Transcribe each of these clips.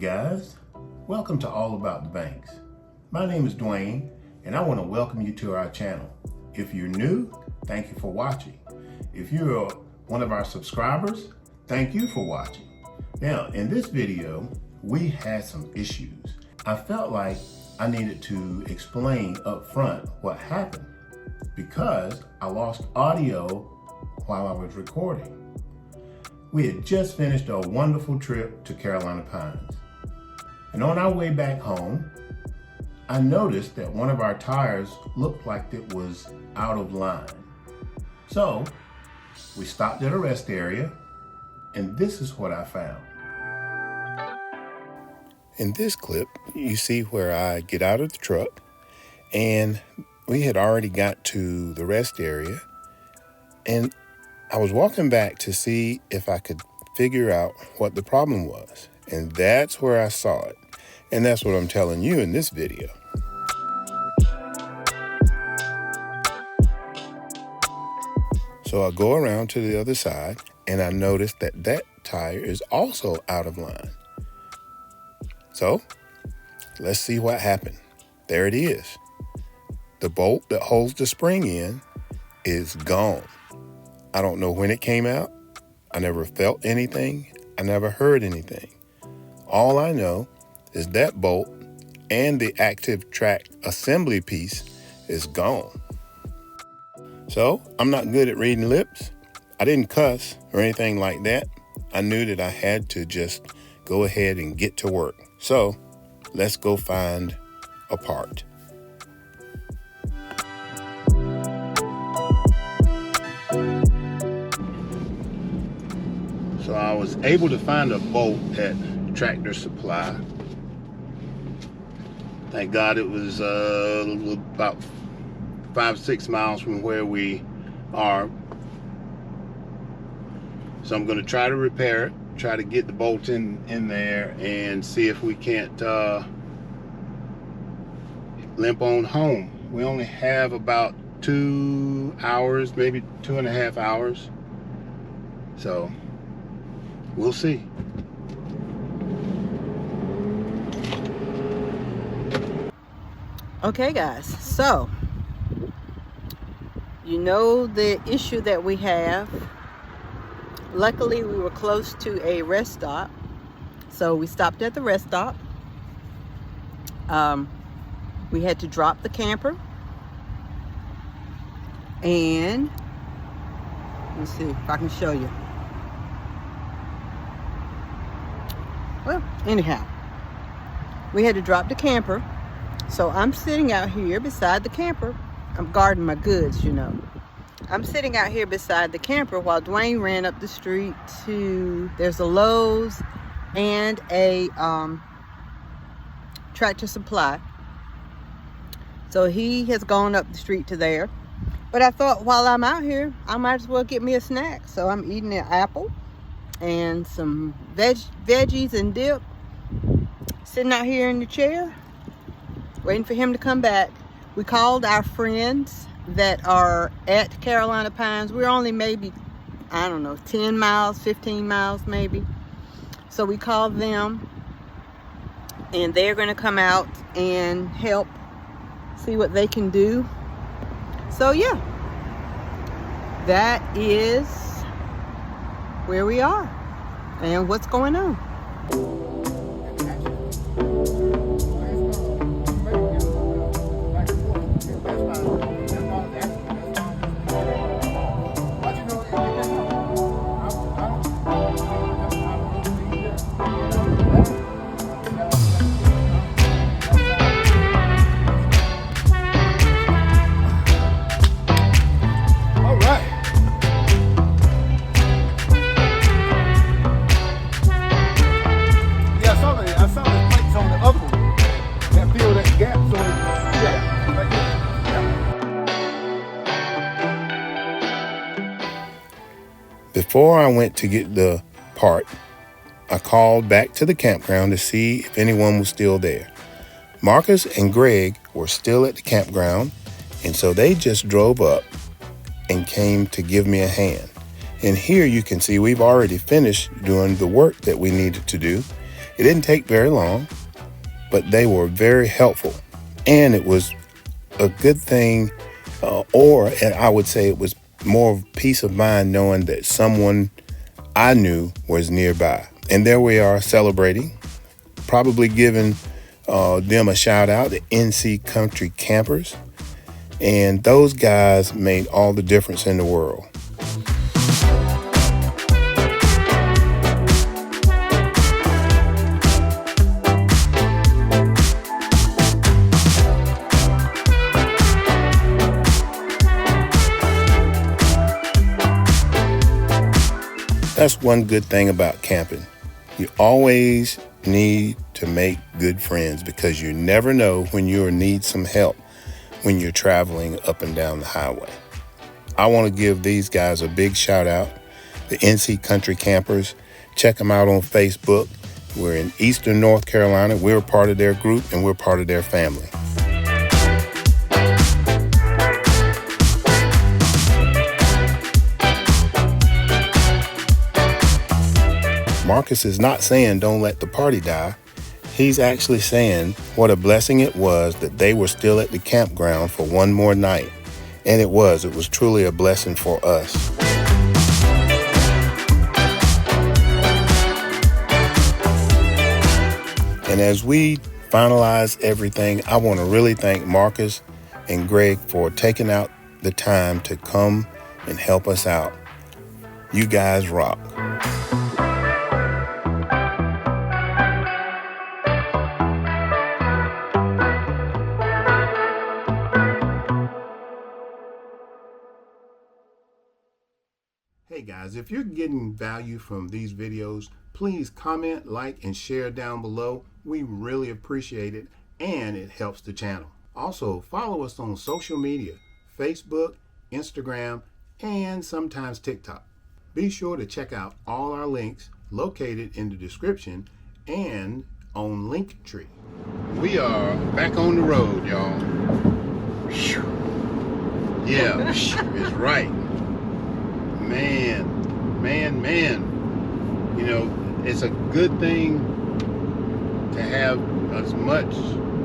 guys, welcome to All About the Banks. My name is Duane and I want to welcome you to our channel. If you're new, thank you for watching. If you're one of our subscribers, thank you for watching. Now in this video, we had some issues. I felt like I needed to explain up front what happened because I lost audio while I was recording. We had just finished a wonderful trip to Carolina Pines. And on our way back home, I noticed that one of our tires looked like it was out of line. So we stopped at a rest area, and this is what I found. In this clip, you see where I get out of the truck, and we had already got to the rest area, and I was walking back to see if I could figure out what the problem was. And that's where I saw it. And that's what I'm telling you in this video. So I go around to the other side and I notice that that tire is also out of line. So let's see what happened. There it is. The bolt that holds the spring in is gone. I don't know when it came out. I never felt anything. I never heard anything. All I know is that bolt and the active track assembly piece is gone. So I'm not good at reading lips. I didn't cuss or anything like that. I knew that I had to just go ahead and get to work. So let's go find a part. So I was able to find a bolt at Tractor Supply. Thank God it was about 5-6 miles from where we are. So I'm going to try to repair it, try to get the bolt in there and see if we can't limp on home. We only have about 2 hours, maybe 2.5 hours. So we'll see. Okay guys, so you know the issue that we have. Luckily we were close to a rest stop, so we stopped at the rest stop. We had to drop the camper, and let's see if I can show you. Well, anyhow, we had to drop the camper. So I'm sitting out here beside the camper. I'm guarding my goods, you know. I'm sitting out here beside the camper while Duane ran up the street to, there's a Lowe's and a Tractor Supply. So he has gone up the street to there. But I thought while I'm out here, I might as well get me a snack. So I'm eating an apple and some veggies and dip, sitting out here in the chair waiting for him to come back. We called our friends that are at Carolina Pines. We're only maybe, I don't know, 10 miles, 15 miles maybe. So we called them and they're going to come out and help see what they can do. So yeah, that is where we are and what's going on. Before I went to get the part, I called back to the campground to see if anyone was still there. Marcus and Greg were still at the campground, and so they just drove up and came to give me a hand. And here you can see we've already finished doing the work that we needed to do, It didn't take very long, but they were very helpful. And it was a good thing, and I would say it was more of peace of mind knowing that someone I knew was nearby. And there we are celebrating, probably giving them a shout out, the NC Country Campers. And those guys made all the difference in the world. That's one good thing about camping. You always need to make good friends because you never know when you'll need some help when you're traveling up and down the highway. I want to give these guys a big shout out, the NC Country Campers. Check them out on Facebook. We're in Eastern North Carolina. We're a part of their group and we're part of their family. Marcus is not saying don't let the party die. He's actually saying what a blessing it was that they were still at the campground for one more night. And it was truly a blessing for us. And as we finalize everything, I want to really thank Marcus and Greg for taking out the time to come and help us out. You guys rock. Hey guys, if you're getting value from these videos, please comment, like, and share down below. We really appreciate it, and it helps the channel. Also, follow us on social media, Facebook, Instagram, and sometimes TikTok. Be sure to check out all our links located in the description and on Linktree. We are back on the road, y'all. Yeah, it's right. Man. You know, it's a good thing to have as much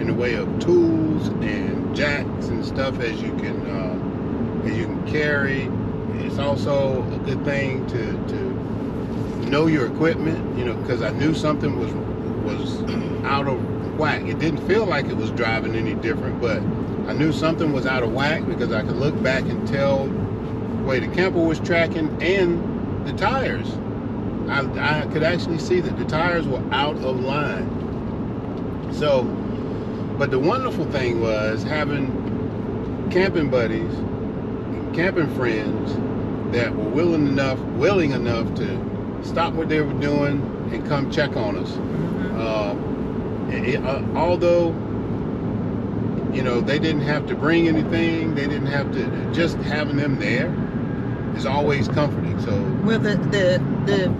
in the way of tools and jacks and stuff as you can carry. It's also a good thing to know your equipment, you know, because I knew something was out of whack. It didn't feel like it was driving any different, but I knew something was out of whack because I could look back and tell the way the camper was tracking and the tires. I could actually see that the tires were out of line. So, but the wonderful thing was having camping buddies, camping friends that were willing enough to stop what they were doing and come check on us. Although, you know, they didn't have to bring anything, they didn't have to, just having them there is always comforting. So well, the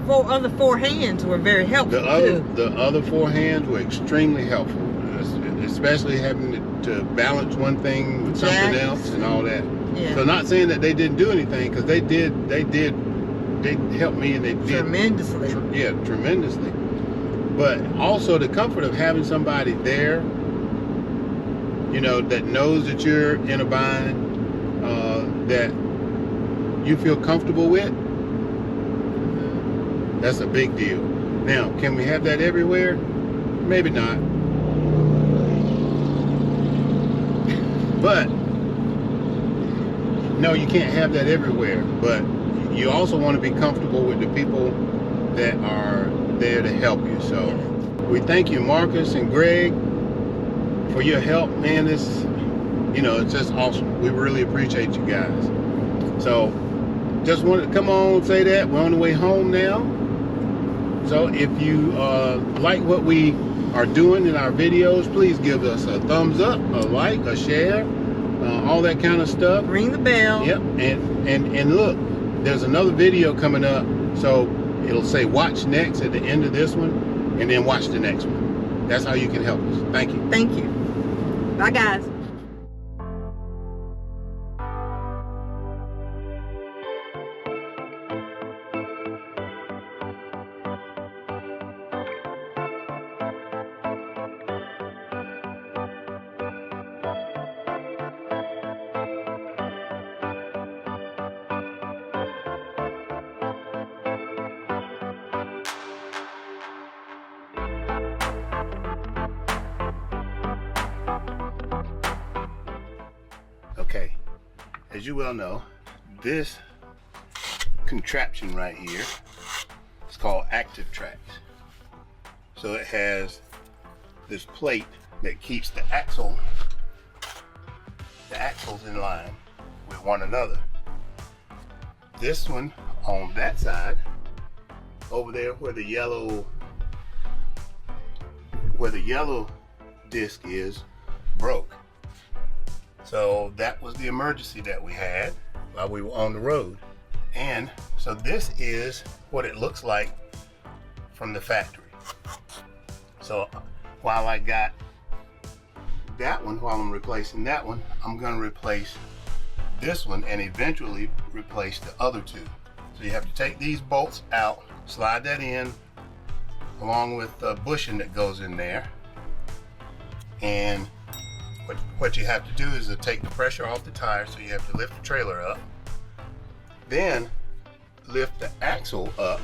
other four hands were very helpful. The other four hands were extremely helpful, especially having to balance one thing with something else and all that. Yeah. So not saying that they didn't do anything, because they helped me, and they did tremendously. Tremendously. But also the comfort of having somebody there, you know, that knows that you're in a bind, that you feel comfortable with. That's a big deal. Now, can we have that everywhere? Maybe not. But no, you can't have that everywhere. But you also want to be comfortable with the people that are there to help you. So we thank you, Marcus and Greg, for your help, man. This, you know, it's just awesome. We really appreciate you guys. So just wanted to come on and say that we're on the way home now. So if you like what we are doing in our videos, please give us a thumbs up, a like, a share, all that kind of stuff. Ring the bell. Yep. And look, there's another video coming up, so it'll say watch next at the end of this one, and then watch the next one. That's how you can help us. Thank you. Thank you. Bye, guys. as you well know, this contraption right here is called active tracks. So it has this plate that keeps the axles in line with one another. This one on that side, over there where the yellow disc is, broke. So that was the emergency that we had while we were on the road. And so this is what it looks like from the factory. So while I got that one, while I'm replacing that one, I'm going to replace this one and eventually replace the other two. So you have to take these bolts out, slide that in along with the bushing that goes in there. And what you have to do is to take the pressure off the tire, so you have to lift the trailer up, then lift the axle up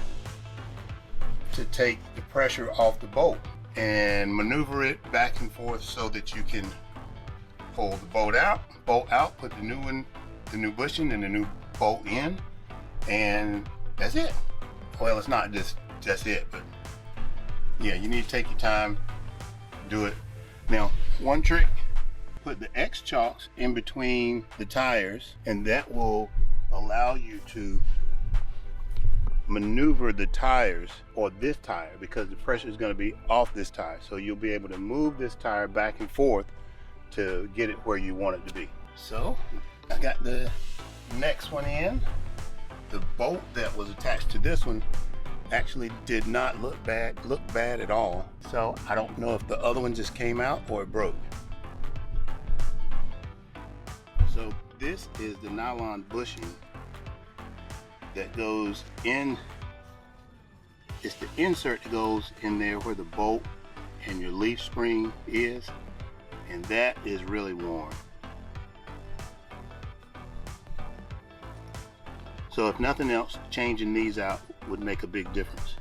to take the pressure off the bolt and maneuver it back and forth so that you can pull the bolt out, put the new bushing and the new bolt in, and that's it. Well, it's not just it, but yeah, you need to take your time, do it. Now, one trick, put the X chocks in between the tires, and that will allow you to maneuver the tires, or this tire, because the pressure is going to be off this tire. So you'll be able to move this tire back and forth to get it where you want it to be. So I got the next one in. The bolt that was attached to this one actually did not look bad at all. So I don't know if the other one just came out or it broke. So this is the nylon bushing that goes in. It's the insert that goes in there where the bolt and your leaf spring is, and that is really worn. So if nothing else, changing these out would make a big difference.